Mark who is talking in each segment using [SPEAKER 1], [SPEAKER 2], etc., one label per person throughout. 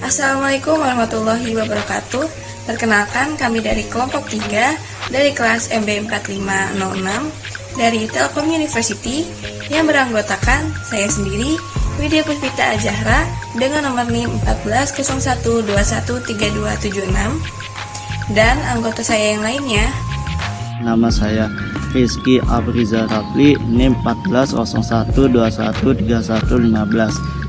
[SPEAKER 1] Assalamualaikum warahmatullahi wabarakatuh. Perkenalkan, kami dari kelompok 3 dari kelas MB4506 dari Telkom University yang beranggotakan saya sendiri, Widya Puspita Azahra dengan nomor NIM 1401213276 dan anggota saya yang lainnya.
[SPEAKER 2] Nama saya Rizky Abriza Rapli, NIM 1401213115.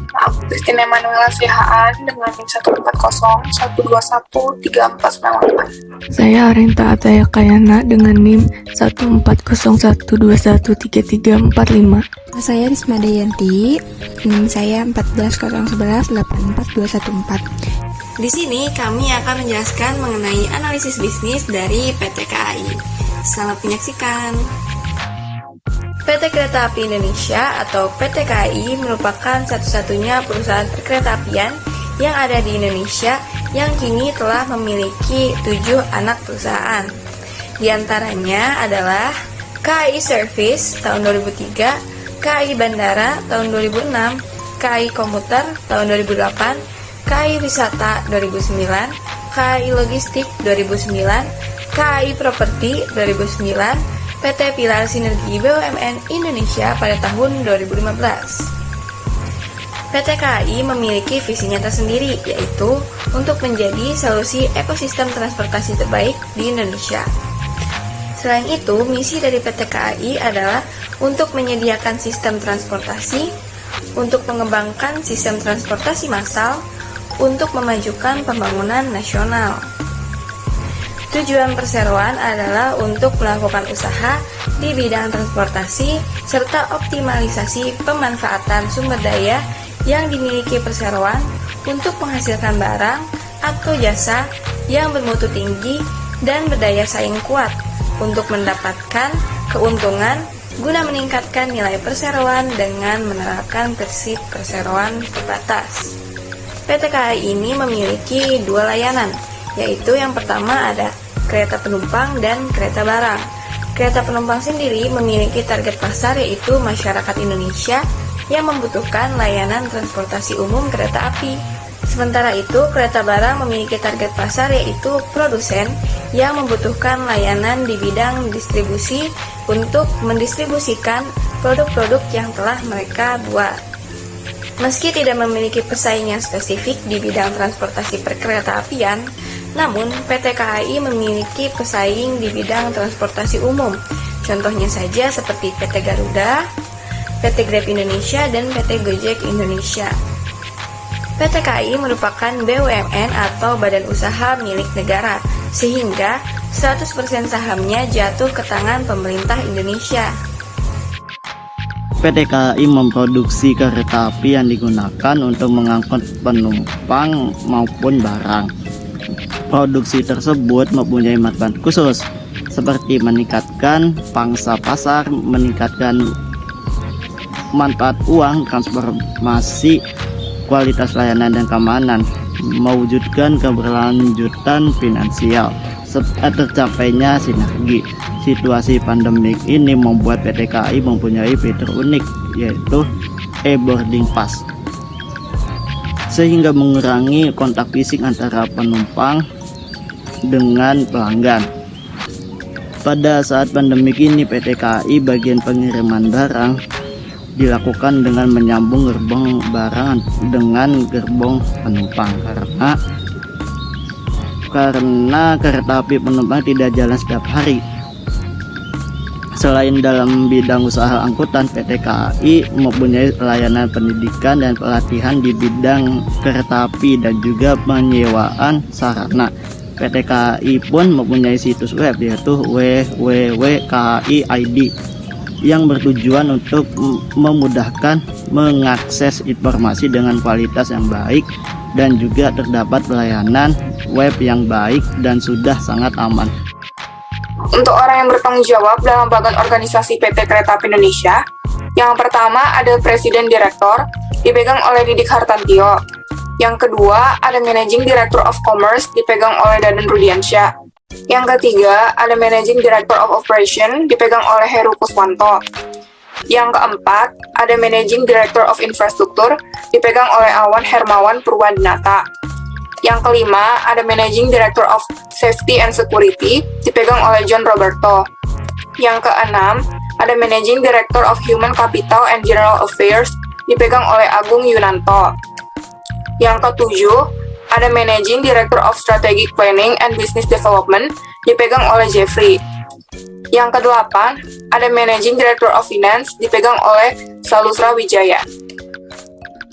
[SPEAKER 3] Christine Emanuela Sihaan dengan NIM 140121349.
[SPEAKER 4] Saya Arenta Ataya Kayana dengan NIM 14012133445.
[SPEAKER 5] Saya Risma Dayanti, NIM saya 14011844214.
[SPEAKER 1] Di sini kami akan menjelaskan mengenai analisis bisnis dari PT KAI. Selamat menyaksikan. PT Kereta Api Indonesia atau PT KAI merupakan satu-satunya perusahaan perkeretaapian yang ada di Indonesia yang kini telah memiliki 7 anak perusahaan. Di antaranya adalah KAI Service tahun 2003, KAI Bandara tahun 2006, KAI Komuter tahun 2008, KAI Wisata 2009, KAI Logistik 2009, KAI Properti 2009, PT Pilar Sinergi BUMN Indonesia pada tahun 2015. PT KAI memiliki visinya tersendiri, yaitu untuk menjadi solusi ekosistem transportasi terbaik di Indonesia. Selain itu, misi dari PT KAI adalah untuk menyediakan sistem transportasi, untuk mengembangkan sistem transportasi massal, untuk memajukan pembangunan nasional. Tujuan perseroan adalah untuk melakukan usaha di bidang transportasi serta optimalisasi pemanfaatan sumber daya yang dimiliki perseroan untuk menghasilkan barang atau jasa yang bermutu tinggi dan berdaya saing kuat untuk mendapatkan keuntungan guna meningkatkan nilai perseroan dengan menerapkan prinsip perseroan terbatas. PT KAI ini memiliki 2 layanan, yaitu yang pertama ada kereta penumpang dan kereta barang. Kereta penumpang sendiri memiliki target pasar yaitu masyarakat Indonesia yang membutuhkan layanan transportasi umum kereta api. Sementara itu, kereta barang memiliki target pasar yaitu produsen yang membutuhkan layanan di bidang distribusi untuk mendistribusikan produk-produk yang telah mereka buat. Meski tidak memiliki pesaing yang spesifik di bidang transportasi perkeretaapian, namun PT KAI memiliki pesaing di bidang transportasi umum. Contohnya saja seperti PT Garuda, PT Grab Indonesia, dan PT Gojek Indonesia. PT KAI merupakan BUMN atau badan usaha milik negara, sehingga 100% sahamnya jatuh ke tangan pemerintah Indonesia.
[SPEAKER 2] PT KAI memproduksi kereta api yang digunakan untuk mengangkut penumpang maupun barang. Produksi tersebut mempunyai manfaat khusus seperti meningkatkan pangsa pasar, meningkatkan manfaat uang, transformasi kualitas layanan dan keamanan, mewujudkan keberlanjutan finansial, serta tercapainya sinergi. Situasi pandemik ini membuat PT KAI mempunyai fitur unik, yaitu e-boarding pass, sehingga mengurangi kontak fisik antara penumpang dengan pelanggan. Pada saat pandemik ini, PT KAI bagian pengiriman barang dilakukan dengan menyambung gerbong barang dengan gerbong penumpang karena kereta api penumpang tidak jalan setiap hari. Selain dalam bidang usaha angkutan, PT KAI mempunyai layanan pendidikan dan pelatihan di bidang kereta api dan juga penyewaan sarana. PT KAI pun mempunyai situs web yaitu www.kai.id yang bertujuan untuk memudahkan mengakses informasi dengan kualitas yang baik dan juga terdapat pelayanan web yang baik dan sudah sangat aman.
[SPEAKER 3] Untuk orang yang bertanggung jawab dalam bagian organisasi PT Kereta Api Indonesia, yang pertama ada Presiden Direktur, dipegang oleh Didik Hartantio. Yang kedua, ada Managing Director of Commerce, dipegang oleh Daden Rudiansyah. Yang ketiga, ada Managing Director of Operation, dipegang oleh Heru Kuswanto. Yang keempat, ada Managing Director of Infrastructure, dipegang oleh Awan Hermawan Purwadinata. Yang kelima, ada Managing Director of Safety and Security, dipegang oleh John Roberto. Yang keenam, ada Managing Director of Human Capital and General Affairs, dipegang oleh Agung Yunanto. Yang ketujuh, ada Managing Director of Strategic Planning and Business Development, dipegang oleh Jeffrey. Yang kedelapan, ada Managing Director of Finance, dipegang oleh Salusra Wijaya.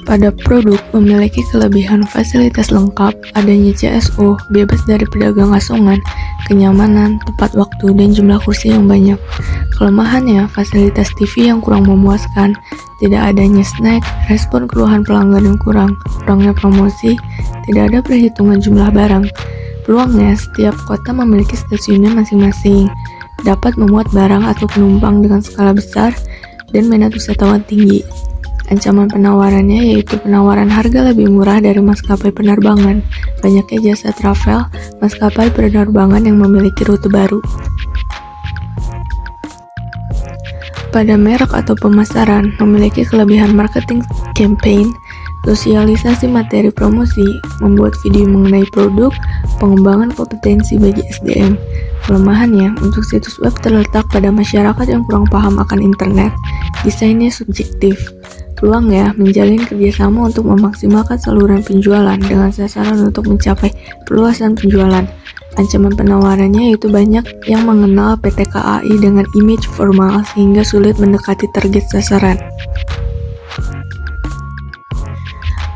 [SPEAKER 4] Pada produk memiliki kelebihan fasilitas lengkap, adanya CSO, bebas dari pedagang asongan, kenyamanan, tepat waktu, dan jumlah kursi yang banyak. Kelemahannya, fasilitas TV yang kurang memuaskan, tidak adanya snack, respon keluhan pelanggan yang kurangnya promosi, tidak ada perhitungan jumlah barang. Peluangnya, setiap kota memiliki stasiunnya masing-masing, dapat memuat barang atau penumpang dengan skala besar, dan minat wisatawan tinggi. Ancaman penawarannya yaitu penawaran harga lebih murah dari maskapai penerbangan, banyaknya jasa travel, maskapai penerbangan yang memiliki rute baru. Pada merek atau pemasaran, memiliki kelebihan marketing campaign, sosialisasi materi promosi, membuat video mengenai produk, pengembangan kompetensi bagi SDM. Kelemahannya, untuk situs web terletak pada masyarakat yang kurang paham akan internet, desainnya subjektif. Peluangnya, menjalin kerjasama untuk memaksimalkan saluran penjualan dengan sasaran untuk mencapai perluasan penjualan. Ancaman penawarannya yaitu banyak yang mengenal PT KAI dengan image formal sehingga sulit mendekati target sasaran.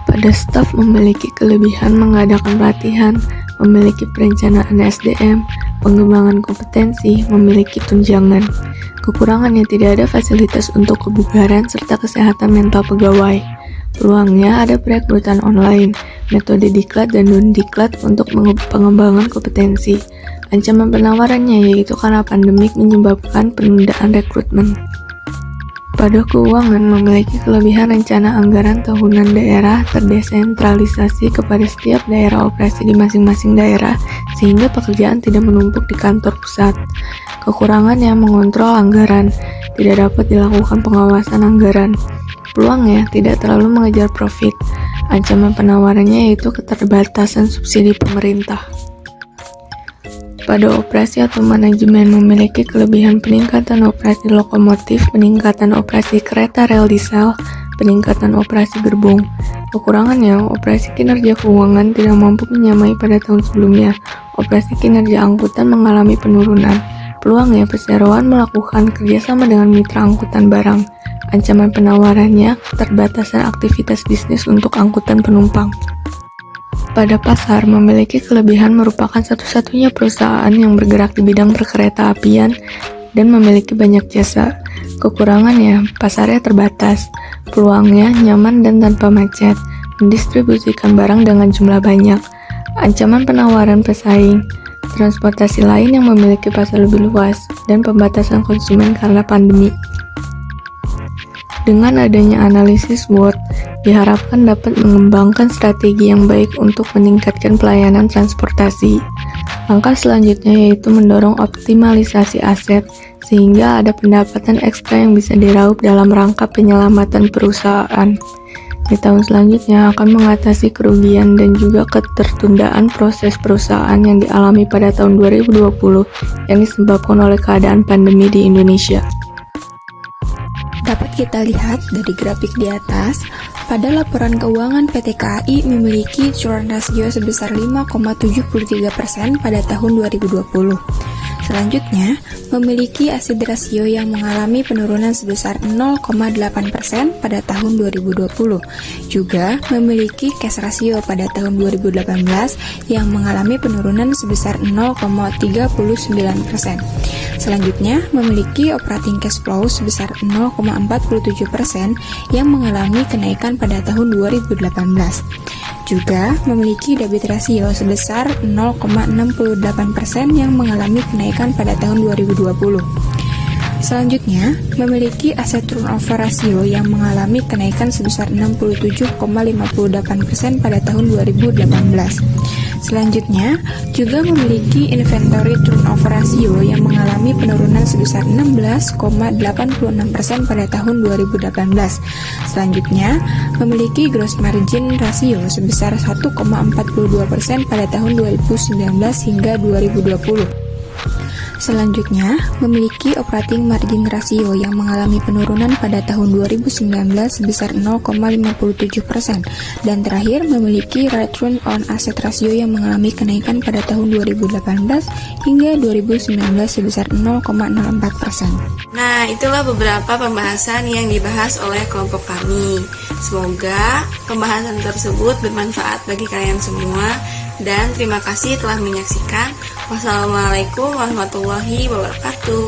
[SPEAKER 4] Pada staf memiliki kelebihan mengadakan pelatihan, memiliki perencanaan SDM, pengembangan kompetensi, memiliki tunjangan. Kekurangannya tidak ada fasilitas untuk kebugaran serta kesehatan mental pegawai. Peluangnya ada perekrutan online, metode diklat dan non-diklat untuk pengembangan kompetensi. Ancaman penawarannya yaitu karena pandemik menyebabkan penundaan rekrutmen. Pada keuangan memiliki kelebihan rencana anggaran tahunan daerah terdesentralisasi kepada setiap daerah operasi di masing-masing daerah sehingga pekerjaan tidak menumpuk di kantor pusat. Kekurangannya mengontrol anggaran, tidak dapat dilakukan pengawasan anggaran. Peluangnya tidak terlalu mengejar profit. Ancaman penawarannya yaitu keterbatasan subsidi pemerintah. Pada operasi atau manajemen memiliki kelebihan peningkatan operasi lokomotif, peningkatan operasi kereta rel diesel, peningkatan operasi gerbong. Kekurangannya, operasi kinerja keuangan tidak mampu menyamai pada tahun sebelumnya. Operasi kinerja angkutan mengalami penurunan. Peluangnya, perseroan melakukan kerjasama dengan mitra angkutan barang. Ancaman penawarannya, keterbatasan aktivitas bisnis untuk angkutan penumpang. Pada pasar, memiliki kelebihan merupakan satu-satunya perusahaan yang bergerak di bidang perkereta-apian dan memiliki banyak jasa. Kekurangannya, pasarnya terbatas. Peluangnya, nyaman dan tanpa macet, mendistribusikan barang dengan jumlah banyak. Ancaman penawaran pesaing, transportasi lain yang memiliki pasar lebih luas, dan pembatasan konsumen karena pandemi. Dengan adanya analisis SWOT, diharapkan dapat mengembangkan strategi yang baik untuk meningkatkan pelayanan transportasi. Langkah selanjutnya yaitu mendorong optimalisasi aset, sehingga ada pendapatan ekstra yang bisa diraup dalam rangka penyelamatan perusahaan. Di tahun selanjutnya akan mengatasi kerugian dan juga ketertundaan proses perusahaan yang dialami pada tahun 2020 yang disebabkan oleh keadaan pandemi di Indonesia.
[SPEAKER 5] Dapat kita lihat dari grafik di atas, pada laporan keuangan PT KAI memiliki current ratio sebesar 5,73% pada tahun 2020. Selanjutnya, memiliki asset ratio yang mengalami penurunan sebesar 0,8% pada tahun 2020. Juga memiliki cash ratio pada tahun 2018 yang mengalami penurunan sebesar 0,39%. Selanjutnya, memiliki operating cash flow sebesar 0,47% yang mengalami kenaikan pada tahun 2018. Juga memiliki debit ratio sebesar 0,68% yang mengalami kenaikan pada tahun 2020. Selanjutnya, memiliki aset turnover ratio yang mengalami kenaikan sebesar 67,58% pada tahun 2018. Selanjutnya, juga memiliki inventory turnover ratio yang mengalami penurunan sebesar 16,86% pada tahun 2018. Selanjutnya, memiliki gross margin ratio sebesar 1,42% pada tahun 2019 hingga 2020. Selanjutnya, memiliki operating margin ratio yang mengalami penurunan pada tahun 2019 sebesar 0,57%, dan terakhir memiliki return on asset ratio yang mengalami kenaikan pada tahun 2018 hingga 2019 sebesar 0,04%.
[SPEAKER 1] Nah, itulah beberapa pembahasan yang dibahas oleh kelompok kami. Semoga pembahasan tersebut bermanfaat bagi kalian semua, dan terima kasih telah menyaksikan. Wassalamualaikum warahmatullahi wabarakatuh.